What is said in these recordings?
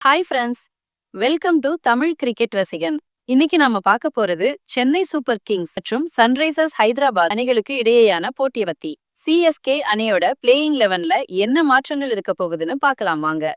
Hi friends, welcome to Tamil cricket ரசிகன். இன்னைக்கு நாம பார்க்க போறது சென்னை சூப்பர் கிங்ஸ் மற்றும் சன்ரைசர்ஸ் ஹைதராபாத் அணிகளுக்கு இடையேயான போட்டியை பத்தி. சிஎஸ்கே அணியோட பிளேயிங் 11ல என்ன மாற்றங்கள் இருக்க போகுதுன்னு பார்க்கலாம் வாங்க.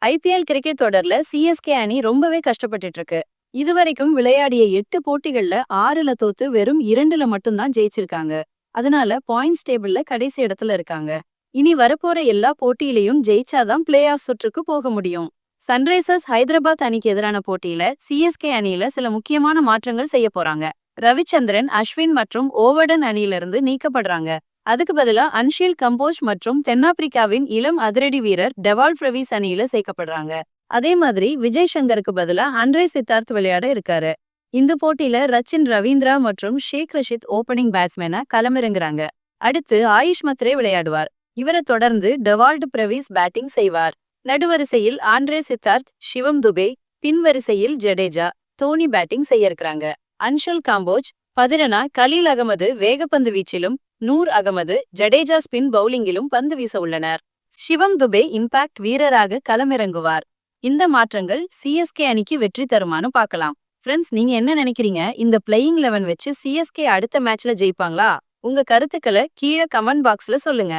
ஐபிஎல் கிரிக்கெட் தொடர்ல சிஎஸ்கே அணி ரொம்பவே கஷ்டப்பட்டுட்டு இருக்கு. இதுவரைக்கும் விளையாடிய 8 போட்டிகள்ல 6ல தோத்து வெறும் 2ல மட்டும்தான் ஜெயிச்சிருக்காங்க. அதனால பாயிண்ட்ஸ் டேபிள்ல கடைசி இடத்துல இருக்காங்க. இனி வரப்போற எல்லா போட்டியிலையும் ஜெயிச்சாதான் பிளே ஆஃப் சுற்றுக்கு போக முடியும். சன்ரைசர்ஸ் ஹைதராபாத் அணிக்கு எதிரான போட்டியில சிஎஸ்கே அணியில சில முக்கியமான மாற்றங்கள் செய்ய போறாங்க. ரவிச்சந்திரன், அஸ்வின் மற்றும் ஓவர்டன் அணியிலிருந்து நீக்கப்படுறாங்க. அதுக்கு பதிலா அன்ஷில் கம்போஸ் மற்றும் தென்னாப்பிரிக்காவின் இளம் அதிரடி வீரர் டெவால் பிரவிஸ் அணியில சேர்க்கப்படுறாங்க. அதே மாதிரி விஜய் சங்கருக்கு பதிலா அன்ரே சித்தார்த் விளையாட இருக்காரு. இந்த போட்டியில ரச்சின் ரவீந்திரா மற்றும் ஷேக் ரஷித் ஓபனிங் பேட்ஸ்மேனா களமிறங்குறாங்க. அடுத்து ஆயுஷ் மத்ரே விளையாடுவார். இவரை தொடர்ந்து டெவால்ட் பிரவிஸ் பேட்டிங் செய்வார். நடுவரிசையில் ஆண்ட்ரே சித்தார்த், சிவம் துபே, பின்வரிசையில் ஜடேஜா, தோனி பேட்டிங் செய்ய இருக்கிறாங்க. அன்ஷுல் காம்போஜ், பதிரனா கலீல் அகமது வேகப்பந்து வீச்சிலும், நூர் அகமது, ஜடேஜா ஸ்பின் பவுலிங்கிலும் பந்து வீச உள்ளனர். சிவம் துபே இம்பாக்ட் வீரராக களமிறங்குவார். இந்த மாற்றங்கள் சிஎஸ்கே அணிக்கு வெற்றி தருமானு பார்க்கலாம். ஃப்ரெண்ட்ஸ், நீங்க என்ன நினைக்கிறீங்க? இந்த பிளேயிங் 11 வச்சு சிஎஸ்கே அடுத்த மேட்ச்ல ஜெயிப்பாங்களா? உங்க கருத்துக்களை கீழே கமெண்ட் பாக்ஸ்ல சொல்லுங்க.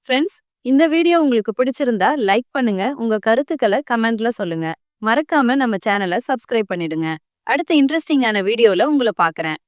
ஃப்ரெண்ட்ஸ், இந்த வீடியோ உங்களுக்கு பிடிச்சிருந்தா லைக் பண்ணுங்க, உங்க கருத்துக்களை கமெண்ட்ல சொல்லுங்க. மறக்காம நம்ம சேனலை சப்ஸ்கிரைப் பண்ணிடுங்க. அடுத்த இன்ட்ரெஸ்டிங்கான வீடியோல உங்களை பார்க்கறேன்.